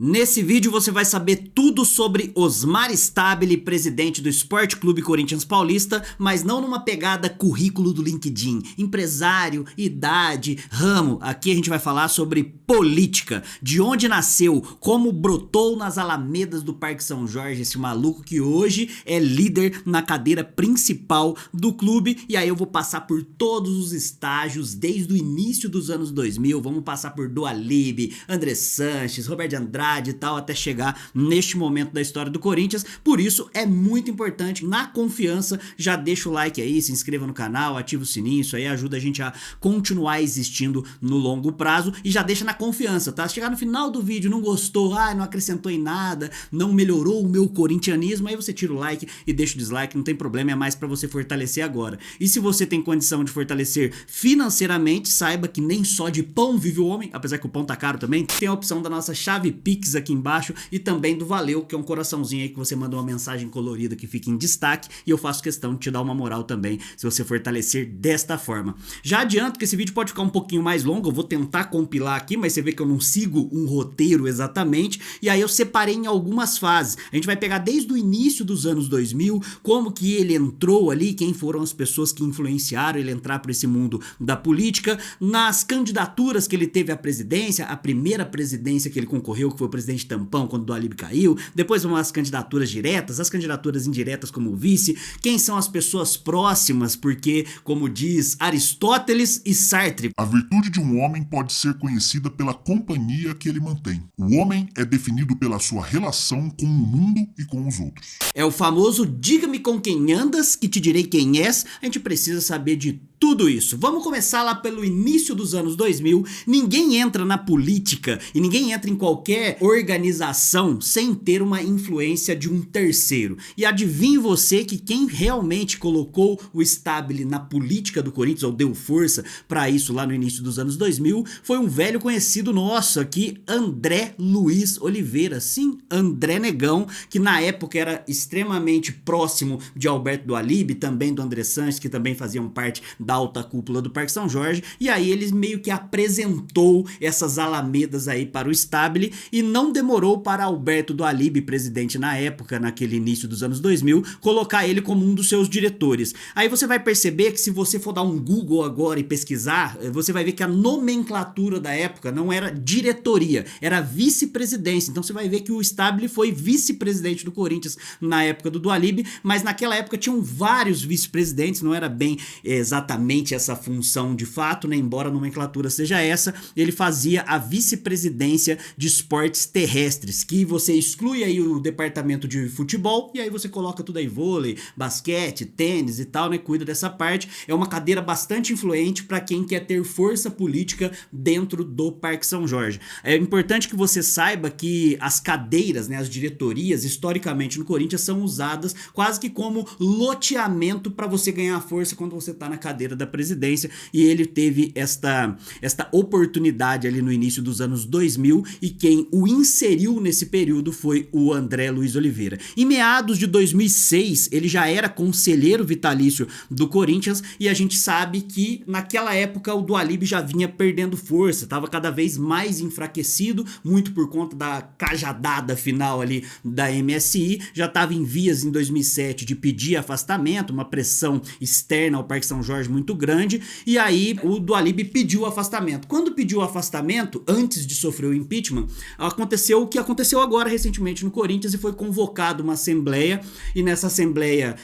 Nesse vídeo você vai saber tudo sobre Osmar Stabile, presidente do Sport Clube Corinthians Paulista, mas não numa pegada currículo do LinkedIn, empresário, idade, ramo. Aqui a gente vai falar sobre política, de onde nasceu, como brotou nas alamedas do Parque São Jorge esse maluco que hoje é líder na cadeira principal do clube. E aí eu vou passar por todos os estágios desde o início dos anos 2000, vamos passar por Dualib, André Sanches, Roberto Andrade e tal, até chegar neste momento da história do Corinthians. Por isso é muito importante, na confiança, já deixa o like aí, se inscreva no canal, ativa o sininho, isso aí ajuda a gente a continuar existindo no longo prazo, e já deixa na confiança, tá? Se chegar no final do vídeo, não gostou, não acrescentou em nada, não melhorou o meu corintianismo, aí você tira o like e deixa o dislike, não tem problema, é mais pra você fortalecer agora. E se você tem condição de fortalecer financeiramente, saiba que nem só de pão vive o homem, apesar que o pão tá caro também, tem a opção da nossa chave Pix aqui embaixo e também do Valeu, que é um coraçãozinho aí que você manda uma mensagem colorida que fica em destaque, e eu faço questão de te dar uma moral também se você fortalecer desta forma. Já adianto que esse vídeo pode ficar um pouquinho mais longo, eu vou tentar compilar aqui, mas você vê que eu não sigo um roteiro exatamente, e aí eu separei em algumas fases. A gente vai pegar desde o início dos anos 2000, como que ele entrou ali, quem foram as pessoas que influenciaram ele entrar para esse mundo da política, nas candidaturas que ele teve à presidência, a primeira presidência que ele concorreu, que foi o presidente tampão quando o Dualib caiu, depois vão as candidaturas diretas, as candidaturas indiretas como vice, quem são as pessoas próximas, porque, como diz Aristóteles e Sartre, a virtude de um homem pode ser conhecida pela companhia que ele mantém. O homem é definido pela sua relação com o mundo e com os outros. É o famoso diga-me com quem andas que te direi quem és. A gente precisa saber de tudo isso. Vamos começar lá pelo início dos anos 2000. Ninguém entra na política e ninguém entra em qualquer organização sem ter uma influência de um terceiro. E adivinhe você que quem realmente colocou o Stabile na política do Corinthians, ou deu força para isso lá no início dos anos 2000, foi um velho conhecido nosso aqui, André Luiz Oliveira. Sim, André Negão, que na época era extremamente próximo de Alberto Dualib, também do André Sanches, que também faziam parte da alta cúpula do Parque São Jorge, e aí ele meio que apresentou essas alamedas aí para o Stabile, e não demorou para Alberto Dualib, presidente na época, naquele início dos anos 2000, colocar ele como um dos seus diretores. Aí você vai perceber que se você for dar um Google agora e pesquisar, você vai ver que a nomenclatura da época não era diretoria, era vice-presidência. Então você vai ver que o Stabile foi vice-presidente do Corinthians na época do Dualib, mas naquela época tinham vários vice-presidentes, não era bem exatamente essa função de fato, né? Embora a nomenclatura seja essa, ele fazia a vice-presidência de esportes terrestres, que você exclui aí o departamento de futebol e aí você coloca tudo aí, vôlei, basquete, tênis e tal, né? Cuida dessa parte. É uma cadeira bastante influente para quem quer ter força política dentro do Parque São Jorge. É importante que você saiba que as cadeiras, né, as diretorias, historicamente no Corinthians são usadas quase que como loteamento para você ganhar força quando você tá na cadeira da presidência, e ele teve esta oportunidade ali no início dos anos 2000, e quem o inseriu nesse período foi o André Luiz Oliveira. Em meados de 2006, ele já era conselheiro vitalício do Corinthians, e a gente sabe que naquela época o Dualib já vinha perdendo força, estava cada vez mais enfraquecido, muito por conta da cajadada final ali da MSI, já estava em vias em 2007 de pedir afastamento, uma pressão externa ao Parque São Jorge muito grande, e aí o Dualib pediu o afastamento. Quando pediu o afastamento, antes de sofrer o impeachment, aconteceu o que aconteceu agora recentemente no Corinthians, e foi convocada uma assembleia, e nessa assembleia,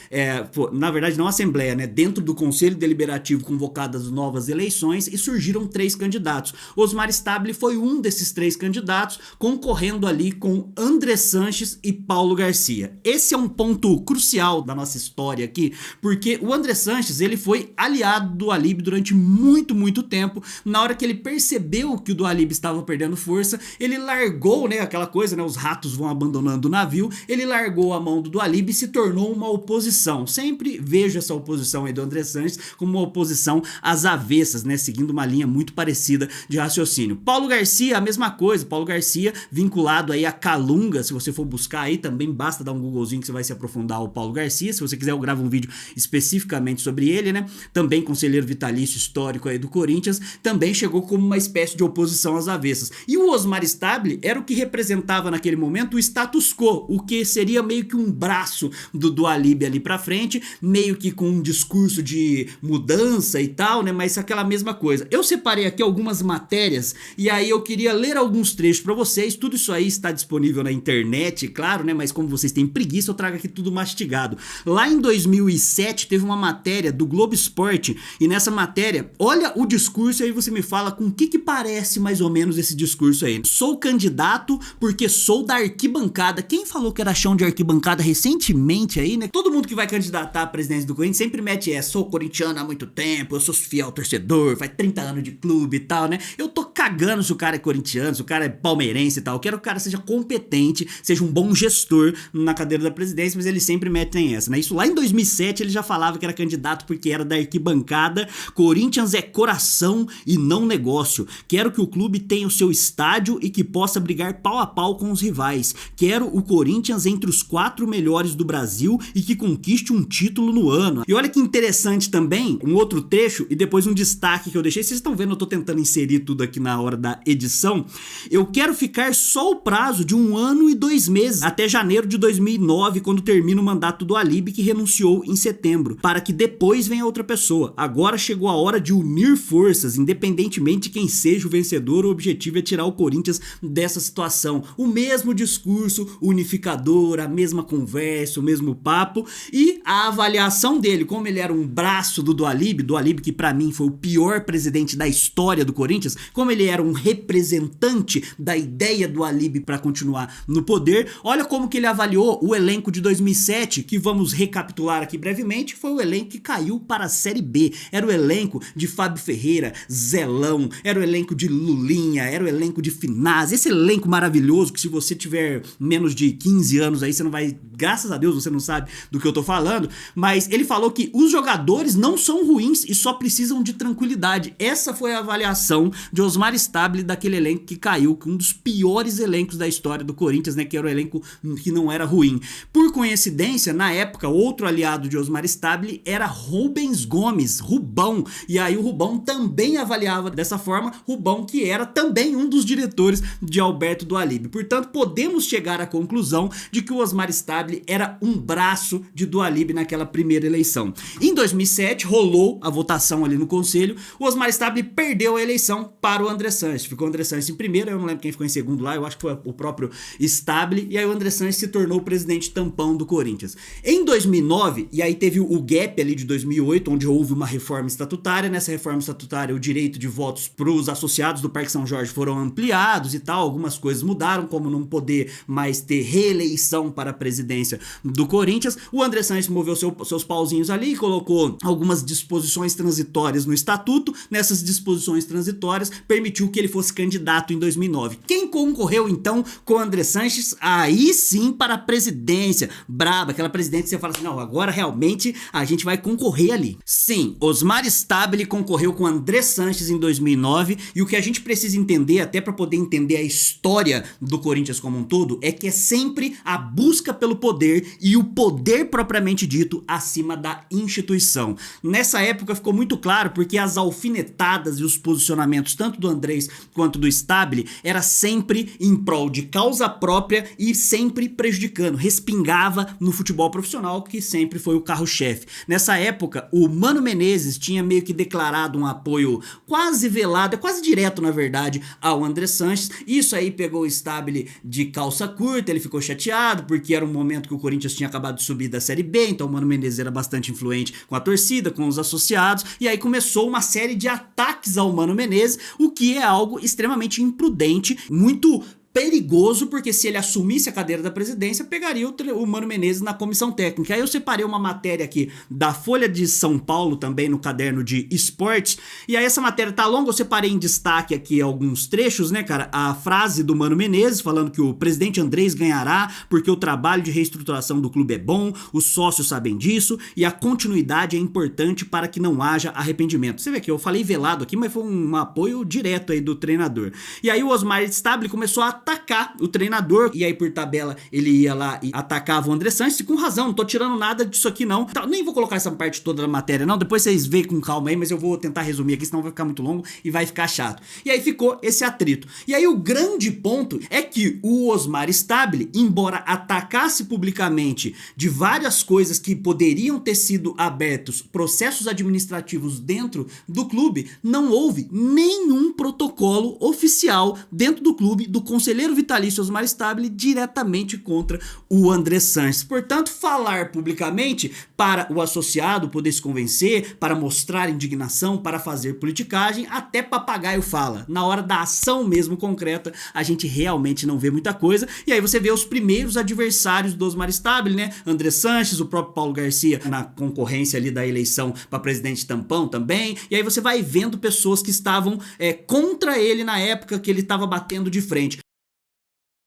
na verdade não assembleia, né, dentro do Conselho Deliberativo convocadas novas eleições, e surgiram 3 candidatos. Osmar Stabile foi um desses 3 candidatos, concorrendo ali com André Sanches e Paulo Garcia. Esse é um ponto crucial da nossa história aqui, porque o André Sanches, ele foi aliado do Dualib durante muito tempo. Na hora que ele percebeu que o Dualib estava perdendo força, ele largou, né, aquela coisa, né, os ratos vão abandonando o navio, ele largou a mão do Dualib e se tornou uma oposição. Sempre vejo essa oposição aí do André Sanches como uma oposição às avessas, né, seguindo uma linha muito parecida de raciocínio. Paulo Garcia, a mesma coisa. Paulo Garcia vinculado aí a Calunga, se você for buscar aí também basta dar um Googlezinho que você vai se aprofundar o Paulo Garcia. Se você quiser eu gravo um vídeo especificamente sobre ele, né? Também também conselheiro vitalício histórico aí do Corinthians, também chegou como uma espécie de oposição às avessas. E o Osmar Stabile era o que representava naquele momento o status quo, o que seria meio que um braço do Alíbio ali pra frente, meio que com um discurso de mudança e tal, né, mas aquela mesma coisa. Eu separei aqui algumas matérias e aí eu queria ler alguns trechos pra vocês. Tudo isso aí está disponível na internet, claro, né, mas como vocês têm preguiça, eu trago aqui tudo mastigado. Lá em 2007 teve uma matéria do Globo Esporte e nessa matéria, olha o discurso e aí você me fala com o que parece mais ou menos esse discurso aí. Sou candidato porque sou da arquibancada. Quem falou que era chão de arquibancada recentemente aí, né? Todo mundo que vai candidatar à presidência do Corinthians sempre mete sou corintiano há muito tempo, eu sou fiel torcedor, faz 30 anos de clube e tal, né? Eu tô cagando se o cara é corintiano, se o cara é palmeirense e tal. Eu quero que o cara seja competente, seja um bom gestor na cadeira da presidência, mas eles sempre metem essa, né? Isso lá em 2007 ele já falava que era candidato porque era da arquibancada. Corinthians é coração e não negócio. Quero que o clube tenha o seu estádio e que possa brigar pau a pau com os rivais. Quero o Corinthians entre os 4 melhores do Brasil e que conquiste um título no ano. E olha que interessante também, um outro trecho e depois um destaque que eu deixei. Vocês estão vendo, eu tô tentando inserir tudo aqui na hora da edição. Eu quero ficar só o prazo de 1 ano e 2 meses, até janeiro de 2009, quando termina o mandato do Alíbio, que renunciou em setembro, para que depois venha outra pessoa. Agora chegou a hora de unir forças, independentemente de quem seja o vencedor. O objetivo é tirar o Corinthians dessa situação. O mesmo discurso unificador, a mesma conversa, o mesmo papo e a avaliação dele, como ele era um braço do Alíbio que pra mim foi o pior presidente da história do Corinthians, como ele era um representante da ideia do Alíbio para continuar no poder. Olha como que ele avaliou o elenco de 2007, que vamos recapitular aqui brevemente, foi o elenco que caiu para a Série B. Era o elenco de Fábio Ferreira, Zelão, era o elenco de Lulinha, era o elenco de Finazzi, esse elenco maravilhoso que se você tiver menos de 15 anos aí, você não vai, graças a Deus você não sabe do que eu tô falando, mas ele falou que os jogadores não são ruins e só precisam de tranquilidade. Essa foi a avaliação de Osmar Stabile daquele elenco que caiu, que um dos piores elencos da história do Corinthians, né, que era o elenco que não era ruim. Por coincidência, na época, outro aliado de Osmar Stabile era Rubens Gomes, Rubão, e aí o Rubão também avaliava dessa forma, Rubão que era também um dos diretores de Alberto do Alíbio. Portanto, podemos chegar à conclusão de que o Osmar Stabile era um braço de do Alíbio naquela primeira eleição. Em 2007, rolou a votação ali no conselho, o Osmar Stabile perdeu a eleição para o André Sanches. Ficou o André Sanches em primeiro, eu não lembro quem ficou em segundo lá, eu acho que foi o próprio Stabile, e aí o André Sanches se tornou o presidente tampão do Corinthians. Em 2009, e aí teve o gap ali de 2008, onde houve uma reforma estatutária. Nessa reforma estatutária, o direito de votos para os associados do Parque São Jorge foram ampliados e tal, algumas coisas mudaram, como não poder mais ter reeleição para a presidência do Corinthians. O André Sanches moveu seus pauzinhos ali e colocou algumas disposições transitórias no estatuto. Nessas disposições transitórias, permitiu que ele fosse candidato em 2009. Quem concorreu então com o André Sanches? Aí sim para a presidência. Braba, aquela presidência que você fala assim, não, agora realmente a gente vai concorrer ali. Sim, Osmar Stabile concorreu com André Sanches em 2009 e o que a gente precisa entender, até para poder entender a história do Corinthians como um todo, é que é sempre a busca pelo poder e o poder propriamente dito acima da instituição. Nessa época ficou muito claro porque as alfinetadas e os posicionamentos tanto do Andrés quanto do Stabile era sempre em prol de causa própria e sempre prejudicando, respingava no futebol profissional, que sempre foi o carro-chefe. Nessa época, o Mano Menezes tinha meio que declarado um apoio quase velado, quase direto na verdade, ao André Sanches. Isso aí pegou o Stabile de calça curta, ele ficou chateado porque era um momento que o Corinthians tinha acabado de subir da Série B, então o Mano Menezes era bastante influente com a torcida, com os associados, e aí começou uma série de ataques ao Mano Menezes, o que é algo extremamente imprudente, muito perigoso, porque se ele assumisse a cadeira da presidência, pegaria o Mano Menezes na comissão técnica. Aí eu separei uma matéria aqui da Folha de São Paulo, também no caderno de esportes, e aí essa matéria tá longa, eu separei em destaque aqui alguns trechos, né, cara, a frase do Mano Menezes, falando que o presidente Andrés ganhará porque o trabalho de reestruturação do clube é bom, os sócios sabem disso, e a continuidade é importante para que não haja arrependimento. Você vê que eu falei velado aqui, mas foi um apoio direto aí do treinador. E aí o Osmar Stabile começou a atacar o treinador, e aí por tabela ele ia lá e atacava o André Sanches, e com razão, não tô tirando nada disso aqui não, tá, nem vou colocar essa parte toda da matéria não, depois vocês veem com calma aí, mas eu vou tentar resumir aqui, senão vai ficar muito longo e vai ficar chato. E aí ficou esse atrito. E aí o grande ponto é que o Osmar Stabile, embora atacasse publicamente de várias coisas que poderiam ter sido abertos, processos administrativos dentro do clube, não houve nenhum protocolo oficial dentro do clube do conselheiro vitalício Osmar Stabile diretamente contra o André Sanches. Portanto, falar publicamente para o associado poder se convencer, para mostrar indignação, para fazer politicagem, até papagaio fala. Na hora da ação mesmo concreta, a gente realmente não vê muita coisa. E aí você vê os primeiros adversários do Osmar Stabile, né? André Sanches, o próprio Paulo Garcia na concorrência ali da eleição para presidente tampão também. E aí você vai vendo pessoas que estavam contra ele na época que ele estava batendo de frente.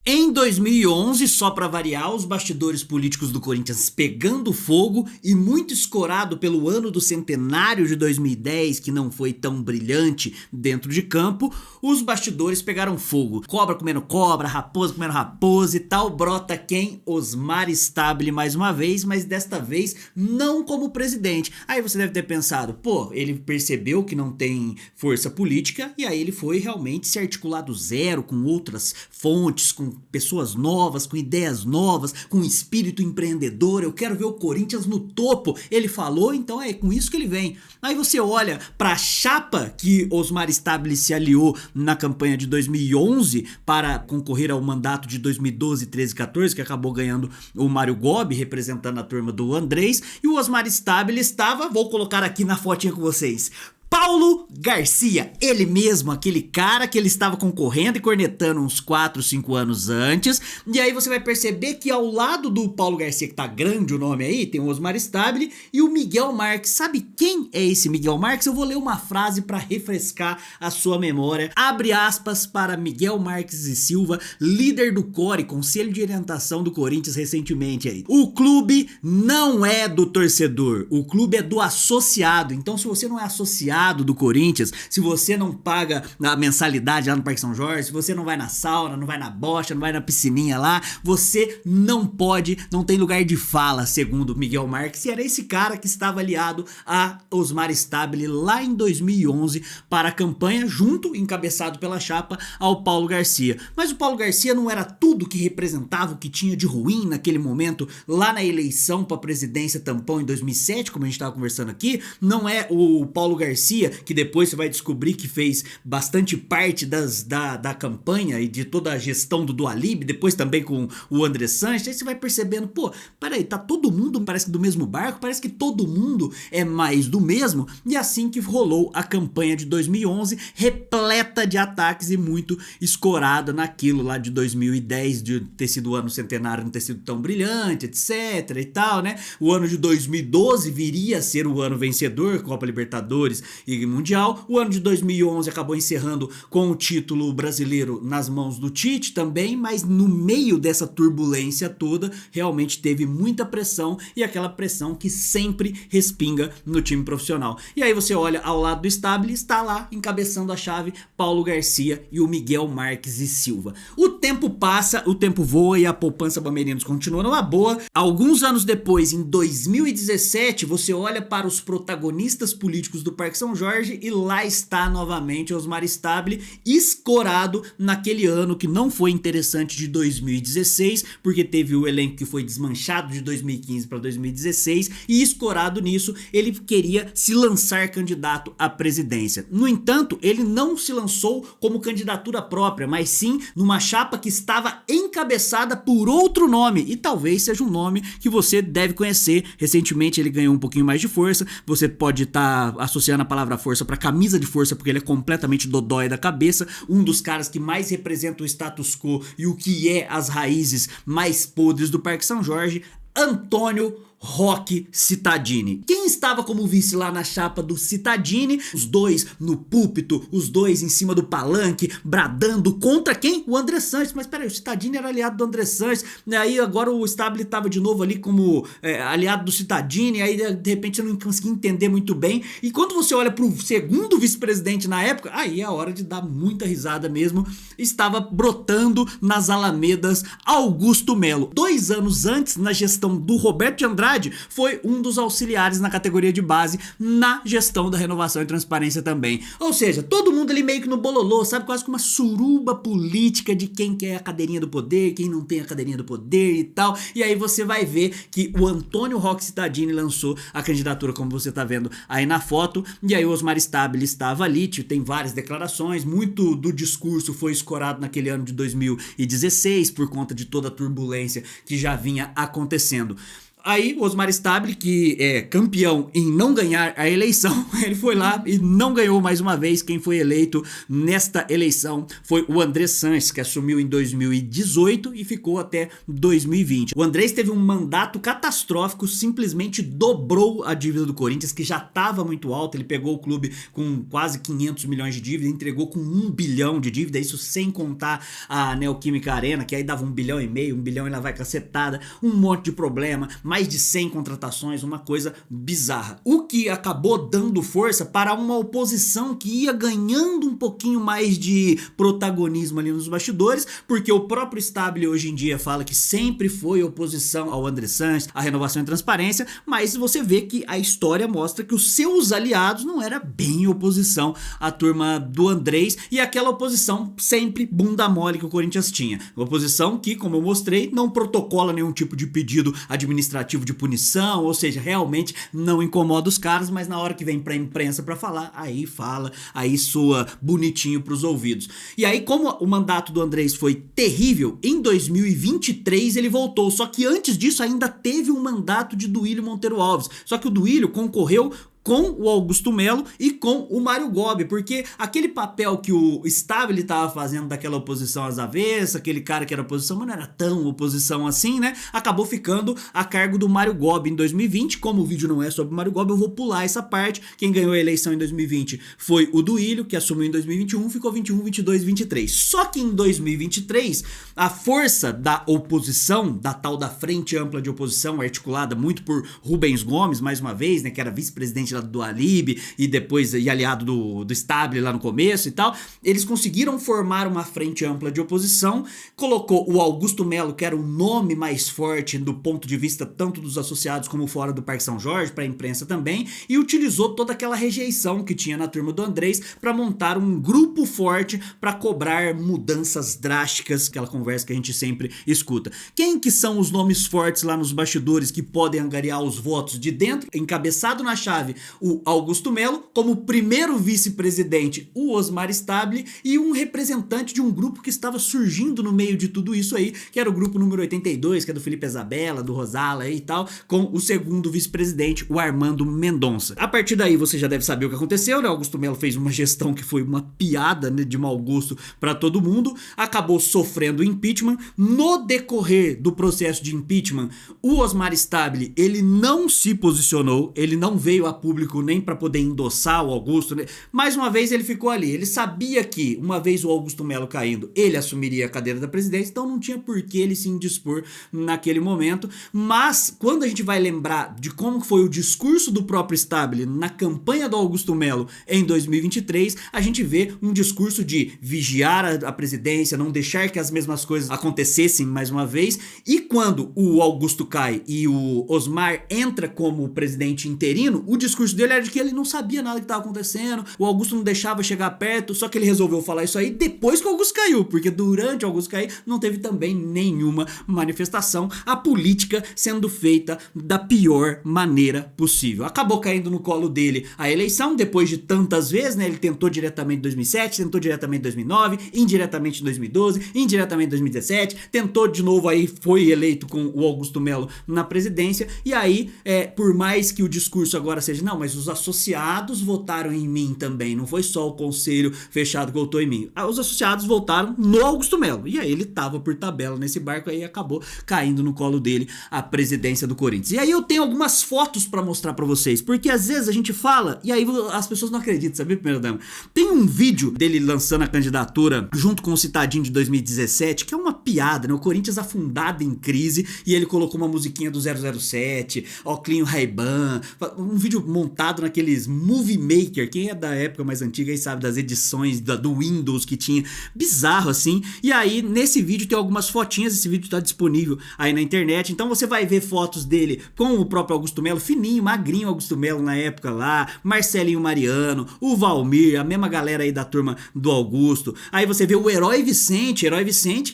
Em 2011, só para variar, os bastidores políticos do Corinthians pegando fogo e muito escorado pelo ano do centenário de 2010, que não foi tão brilhante dentro de campo, os bastidores pegaram fogo. Cobra comendo cobra, raposa comendo raposa e tal, brota quem? Osmar Stabile mais uma vez, mas desta vez não como presidente. Aí você deve ter pensado, pô, ele percebeu que não tem força política e aí ele foi realmente se articular do zero com outras fontes, com pessoas novas, com ideias novas, com espírito empreendedor. Eu quero ver o Corinthians no topo. Ele falou, então é com isso que ele vem. Aí você olha para a chapa que Osmar Stabile se aliou na campanha de 2011 para concorrer ao mandato de 2012, 13 e 14, que acabou ganhando o Mário Gobi, representando a turma do Andrés, e o Osmar Stabile estava, vou colocar aqui na fotinha com vocês, Paulo Garcia, ele mesmo, aquele cara que ele estava concorrendo e cornetando uns 4, 5 anos antes. E aí você vai perceber que ao lado do Paulo Garcia, que tá grande o nome aí, tem o Osmar Stabile e o Miguel Marques. Sabe quem é esse Miguel Marques? Eu vou ler uma frase para refrescar a sua memória. Abre aspas para Miguel Marques e Silva, líder do CORE, Conselho de Orientação do Corinthians recentemente aí. O clube não é do torcedor, o clube é do associado. Então se você não é associado do Corinthians, se você não paga a mensalidade lá no Parque São Jorge, se você não vai na sauna, não vai na bocha, não vai na piscininha lá, você não pode, não tem lugar de fala, segundo Miguel Marques, e era esse cara que estava aliado a Osmar Stabile lá em 2011 para a campanha, junto, encabeçado pela chapa, ao Paulo Garcia. Mas o Paulo Garcia não era tudo que representava o que tinha de ruim naquele momento, lá na eleição para a presidência tampão em 2007, como a gente estava conversando aqui. Não é o Paulo Garcia, que depois você vai descobrir que fez bastante parte da campanha e de toda a gestão do Dualib, depois também com o André Sanches. Aí você vai percebendo, pô, peraí, tá todo mundo parece que do mesmo barco, parece que todo mundo é mais do mesmo. E assim que rolou a campanha de 2011, repleta de ataques e muito escorada naquilo lá de 2010, de ter sido o ano centenário, não ter sido tão brilhante, etc e tal, né? O ano de 2012 viria a ser o ano vencedor, Copa Libertadores e Mundial. O ano de 2011 acabou encerrando com o título brasileiro nas mãos do Tite também, mas no meio dessa turbulência toda, realmente teve muita pressão, e aquela pressão que sempre respinga no time profissional. E aí você olha ao lado do Stabile, está lá encabeçando a chave Paulo Garcia e o Miguel Marques e Silva. O tempo passa, o tempo voa e a poupança Bamerinos continua numa boa. Alguns anos depois, em 2017, você olha para os protagonistas políticos do Parque São Jorge e lá está novamente Osmar Stabile, escorado naquele ano que não foi interessante de 2016, porque teve o elenco que foi desmanchado de 2015 para 2016, e escorado nisso, ele queria se lançar candidato à presidência. No entanto, ele não se lançou como candidatura própria, mas sim numa chapa que estava encabeçada por outro nome, e talvez seja um nome que você deve conhecer. Recentemente ele ganhou um pouquinho mais de força, você pode estar associando a palavra força para camisa de força, porque ele é completamente dodói da cabeça, um dos caras que mais representa o status quo e o que é as raízes mais podres do Parque São Jorge, Antônio Roque Cittadini. Quem estava como vice lá na chapa do Cittadini? Os dois no púlpito, os dois em cima do palanque, bradando contra quem? O André Sanches. Mas peraí, o Cittadini era aliado do André Sanches, aí agora o Stabile estava de novo ali como aliado do Cittadini, aí de repente eu não consegui entender muito bem. E quando você olha pro segundo vice-presidente na época, aí é a hora de dar muita risada mesmo. Estava brotando nas alamedas Augusto Melo. 2 anos antes, na gestão do Roberto de Andrade, foi um dos auxiliares na categoria de base na gestão da Renovação e Transparência também. Ou seja, todo mundo ali meio que no bololô, sabe? Quase que uma suruba política de quem quer a cadeirinha do poder, quem não tem a cadeirinha do poder e tal. E aí você vai ver que o Antônio Roque Cittadini lançou a candidatura, como você tá vendo aí na foto, e aí o Osmar Stabile estava ali, tem várias declarações, muito do discurso foi escorado naquele ano de 2016 por conta de toda a turbulência que já vinha acontecendo. Aí o Osmar Stabile, que é campeão em não ganhar a eleição, ele foi lá e não ganhou mais uma vez. Quem foi eleito nesta eleição foi o André Sanches, que assumiu em 2018 e ficou até 2020. O Andrés teve um mandato catastrófico, simplesmente dobrou a dívida do Corinthians, que já estava muito alta. Ele pegou o clube com quase 500 milhões de dívida, entregou com 1 bilhão de dívida, isso sem contar a Neoquímica Arena, que aí dava 1,5 bilhão, 1 bilhão e lá vai cacetada, um monte de problema, mais de 100 contratações, uma coisa bizarra. O que acabou dando força para uma oposição que ia ganhando um pouquinho mais de protagonismo ali nos bastidores, porque o próprio Stabile hoje em dia fala que sempre foi oposição ao André Sanches, à Renovação e Transparência, mas você vê que a história mostra que os seus aliados não era bem oposição à turma do Andrés, e aquela oposição sempre bunda mole que o Corinthians tinha. Uma oposição que, como eu mostrei, não protocola nenhum tipo de pedido administrativo de punição, ou seja, realmente não incomoda os caras, mas na hora que vem pra imprensa pra falar, aí fala, aí soa bonitinho pros ouvidos. E aí, como o mandato do Andrés foi terrível, em 2023 ele voltou, só que antes disso ainda teve um mandato de Duílio Monteiro Alves, só que o Duílio concorreu com o Augusto Melo e com o Mário Gobi, porque aquele papel que o Stabile estava fazendo daquela oposição às avessas, aquele cara que era oposição, mas não era tão oposição assim, né? Acabou ficando a cargo do Mário Gobi em 2020. Como o vídeo não é sobre o Mário Gobi, eu vou pular essa parte. Quem ganhou a eleição em 2020 foi o Duílio, que assumiu em 2021, ficou 21, 22, 23. Só que em 2023, a força da oposição, da tal da Frente Ampla de Oposição, articulada muito por Rubens Gomes, mais uma vez, né, que era vice-presidente lá do Alib e depois aliado do Stabile lá no começo e tal, eles conseguiram formar uma frente ampla de oposição, colocou o Augusto Melo, que era o nome mais forte do ponto de vista tanto dos associados como fora do Parque São Jorge, para a imprensa também, e utilizou toda aquela rejeição que tinha na turma do Andrés para montar um grupo forte para cobrar mudanças drásticas, aquela conversa que a gente sempre escuta. Quem que são os nomes fortes lá nos bastidores que podem angariar os votos de dentro? Encabeçado na chave o Augusto Melo, como primeiro vice-presidente o Osmar Stabile e um representante de um grupo que estava surgindo no meio de tudo isso aí, que era o grupo número 82, que é do Felipe Isabella, do Rosala e tal, com o segundo vice-presidente, o Armando Mendonça. A partir daí você já deve saber o que aconteceu, né? Augusto Melo fez uma gestão que foi uma piada, né, de mau gosto para todo mundo, acabou sofrendo impeachment. No decorrer do processo de impeachment, o Osmar Stabile, ele não se posicionou, ele não veio a público nem para poder endossar o Augusto, né? Mais uma vez ele ficou ali, ele sabia que uma vez o Augusto Melo caindo, ele assumiria a cadeira da presidência, então não tinha por que ele se indispor naquele momento. Mas quando a gente vai lembrar de como foi o discurso do próprio Stabile na campanha do Augusto Melo em 2023, a gente vê um discurso de vigiar a presidência, não deixar que as mesmas coisas acontecessem mais uma vez, e quando o Augusto cai e o Osmar entra como presidente interino, o discurso dele era de que ele não sabia nada que estava acontecendo, o Augusto não deixava chegar perto, só que ele resolveu falar isso aí depois que o Augusto caiu, porque durante o Augusto cair não teve também nenhuma manifestação, a política sendo feita da pior maneira possível. Acabou caindo no colo dele a eleição, depois de tantas vezes, né? Ele tentou diretamente em 2007, tentou diretamente em 2009, indiretamente em 2012, indiretamente em 2017, tentou de novo aí, foi eleito com o Augusto Melo na presidência, e aí, por mais que o discurso agora seja não, mas os associados votaram em mim também, não foi só o conselho fechado que votou em mim. Os associados votaram no Augusto Melo, e aí ele tava por tabela nesse barco aí e acabou caindo no colo dele a presidência do Corinthians. E aí eu tenho algumas fotos pra mostrar pra vocês, porque às vezes a gente fala e aí as pessoas não acreditam, sabia, primeira dama? Tem um vídeo dele lançando a candidatura junto com o Citadinho de 2017, que é uma piada, né? O Corinthians afundado em crise e ele colocou uma musiquinha do 007, óculinho Ray-Ban, um vídeo montado naqueles Movie Maker, quem é da época mais antiga aí sabe, das edições do Windows que tinha, bizarro assim. E aí nesse vídeo tem algumas fotinhas, esse vídeo tá disponível aí na internet, então você vai ver fotos dele com o próprio Augusto Melo, fininho, magrinho Augusto Melo na época lá, Marcelinho Mariano, o Valmir, a mesma galera aí da turma do Augusto. Aí você vê o Herói Vicente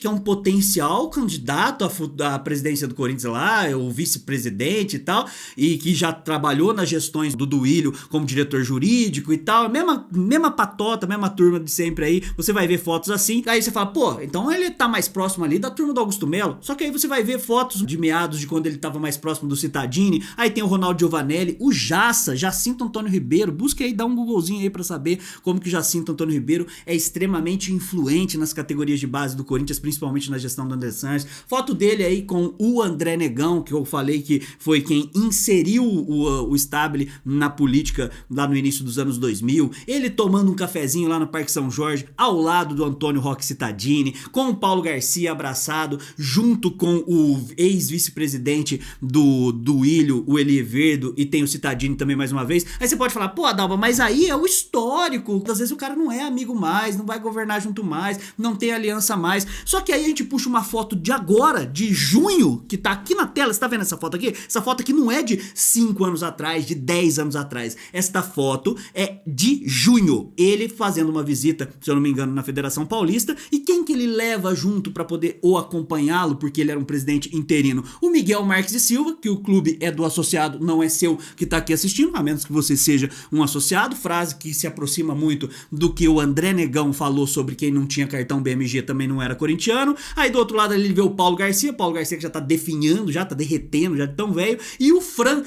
que é um potencial candidato à presidência do Corinthians lá, o vice-presidente e tal, e que já trabalhou nas gestões do Duílio como diretor jurídico e tal, mesma patota, mesma turma de sempre aí, você vai ver fotos assim, aí você fala, pô, então ele tá mais próximo ali da turma do Augusto Melo, só que aí você vai ver fotos de meados de quando ele tava mais próximo do Cittadini, aí tem o Ronaldo Giovanelli, o Jacinto Antônio Ribeiro, busca aí, dá um googlezinho aí pra saber como que Jacinto Antônio Ribeiro é extremamente influente nas categorias de base do Corinthians, principalmente na gestão do André Sanches. Foto dele aí com o André Negão, que eu falei que foi quem inseriu o Stabile na política lá no início dos anos 2000, ele tomando um cafezinho lá no Parque São Jorge, ao lado do Antônio Roque Cittadini, com o Paulo Garcia abraçado, junto com o ex-vice-presidente do Duílio, o Eliverdo, e tem o Cittadini também mais uma vez. Aí você pode falar, pô, Adalba, mas aí é o histórico, às vezes o cara não é amigo mais, não vai governar junto mais, não tem aliança mais. Só que aí a gente puxa uma foto de agora, de junho, que tá aqui na tela, você tá vendo essa foto aqui? Essa foto aqui não é de 5 anos atrás, de 10 anos atrás. Esta foto é de junho, ele fazendo uma visita, se eu não me engano, na Federação Paulista, e quem que ele leva junto pra poder ou acompanhá-lo, porque ele era um presidente interino? O Miguel Marques e Silva, que o clube é do associado, não é seu que tá aqui assistindo, a menos que você seja um associado, frase que se aproxima muito do que o André Negão falou sobre quem não tinha cartão BMG também não era corintiano. Aí do outro lado ele vê o Paulo Garcia que já tá definhando, já tá derretendo, já tão velho, e o Fran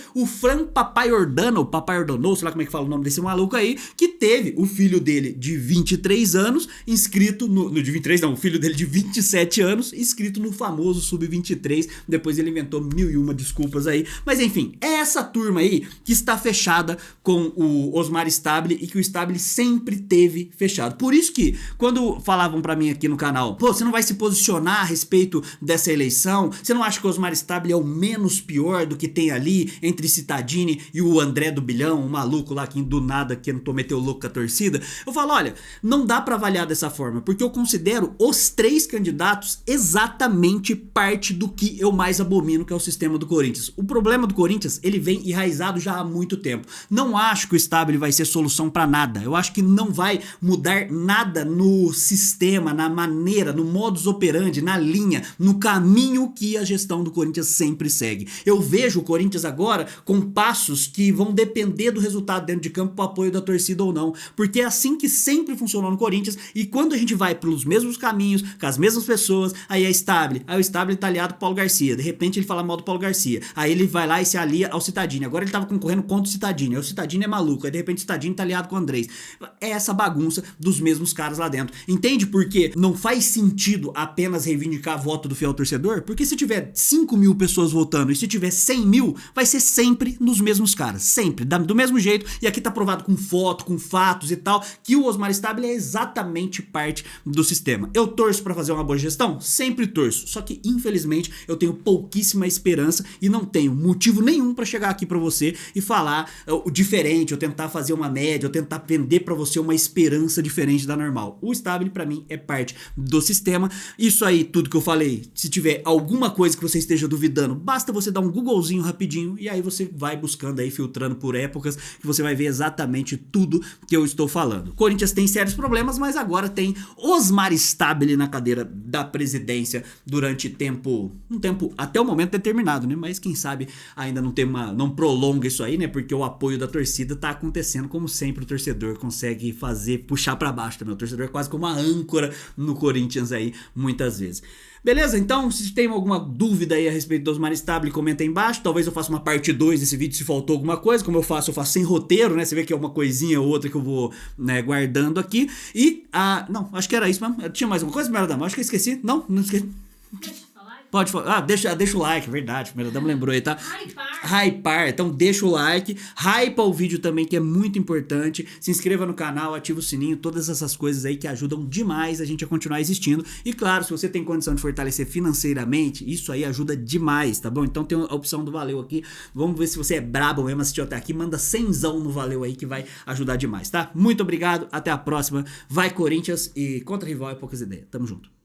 Papaiordanou, sei lá como é que fala o nome desse maluco aí, que teve o filho dele de 23 anos inscrito o filho dele de 27 anos inscrito no famoso Sub-23, depois ele inventou 1001 desculpas aí, mas enfim, é essa turma aí que está fechada com o Osmar Stabile e que o Stabile sempre teve fechado. Por isso que quando falavam pra mim aqui no canal, pô, você não vai se posicionar a respeito dessa eleição, você não acha que o Osmar Stabile é o menos pior do que tem ali entre Cittadini e o André do Bilhão, o maluco lá que do nada que não meteu louco com a torcida? Eu falo, olha, não dá pra avaliar dessa forma, porque eu considero os três candidatos exatamente parte do que eu mais abomino, que é o sistema do Corinthians. O problema do Corinthians, ele vem enraizado já há muito tempo. Não acho que o Stabile vai ser solução pra nada. Eu acho que não vai mudar nada no sistema, na maneira, no modus operandi, na linha, no caminho que a gestão do Corinthians sempre segue. Eu vejo o Corinthians agora com passos que vão depender do resultado dentro de campo pro apoio da torcida ou não, porque é assim que sempre funcionou no Corinthians, e quando a gente vai pelos mesmos caminhos, com as mesmas pessoas, aí é Stabile, aí o Stabile tá aliado com o Paulo Garcia, de repente ele fala mal do Paulo Garcia, aí ele vai lá e se alia ao Cittadini, agora ele tava concorrendo contra o Cittadini, aí o Cittadini é maluco, aí de repente o Cittadini tá aliado com o Andrés. É essa bagunça dos mesmos caras lá dentro. Entende por que não faz sentido apenas reivindicar voto do fiel torcedor? Porque se tiver 5 mil pessoas votando e se tiver 100 mil, vai ser sempre nos mesmos caras, sempre, do mesmo jeito, e aqui tá provado com foto, com fatos e tal, que o Osmar Stabile é exatamente parte do sistema. Eu torço pra fazer uma boa gestão? Sempre torço, só que infelizmente eu tenho pouquíssima esperança e não tenho motivo nenhum pra chegar aqui pra você e falar o diferente, ou tentar fazer uma média, ou tentar vender pra você uma esperança diferente da normal. O Stabile pra mim é parte do sistema. Isso aí, tudo que eu falei, se tiver alguma coisa que você esteja duvidando, basta você dar um googlezinho rapidinho e aí você vai buscando aí, filtrando por épocas, que você vai ver exatamente tudo que eu estou falando. Corinthians tem sérios problemas, mas agora tem Osmar Stabile na cadeira da presidência durante um tempo até o momento determinado, né? Mas quem sabe ainda não prolonga isso aí, né? Porque o apoio da torcida tá acontecendo como sempre, o torcedor consegue puxar pra baixo também. O torcedor é quase como uma âncora no Corinthians aí, muitas vezes. Beleza? Então, se tem alguma dúvida aí a respeito do Osmar Stable, comenta aí embaixo. Talvez eu faça uma parte 2 desse vídeo se faltou alguma coisa. Como eu faço sem roteiro, né? Você vê que é uma coisinha ou outra que eu vou, né, guardando aqui. E, não, acho que era isso mesmo. Tinha mais uma coisa, primeira dama? Acho que eu esqueci. Não esqueci. Pode falar. Deixa o like, verdade. Primeira dama lembrou aí, tá? Hypar. Então deixa o like. Hypa o vídeo também, que é muito importante. Se inscreva no canal, ativa o sininho. Todas essas coisas aí que ajudam demais a gente a continuar existindo. E claro, se você tem condição de fortalecer financeiramente, isso aí ajuda demais, tá bom? Então tem a opção do Valeu aqui. Vamos ver se você é brabo mesmo, assistiu até aqui. Manda 100zão no Valeu aí que vai ajudar demais, tá? Muito obrigado. Até a próxima. Vai Corinthians e contra rival é poucas ideias. Tamo junto.